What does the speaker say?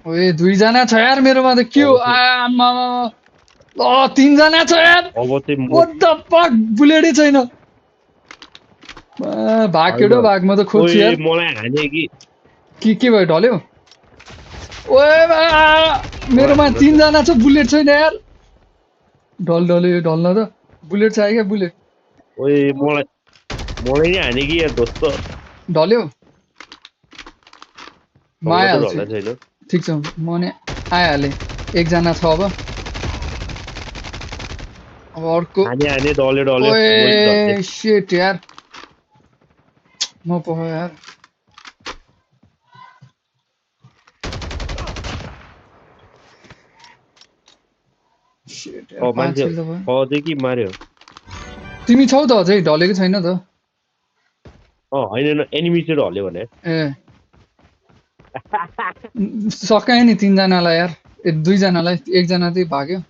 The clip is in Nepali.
ओए दुईजना छ यार मेरोमा त के हो आमा ल तीनजना छ यार अब चाहिँ व्हाट द फक बुलेटै छैन भाग केडो भाग म त खोज्छु ओए यार मलाई हाने कि के भयो ढल्यो ओए मेरोमा हान्न त। तीनजना छ बुलेट छैन यार ढल्यो ढल्न त बुलेट चाहियो क्या बुलेट ओए मलाई नै हाने कि यार दोस्त ढल्यो म ढल्न त आइहाल्छु ढल्ला छैन ठिक छ म नि आइहालेँ एकजना छ अब अर्को हाने ढल्यो म ढल्थेँ ओए शिट यार म पो हो यार शिट यार पाँच मान्छे किल त भयो अझै कि मार्यो तिमी छौ त अझै ढलेको छैन त होइन एनिमी चाहिँ ढल्यो भने ए सकायो नि तीनजनालाई यार दुईजनालाई एकजना चाहिँ भाग्यो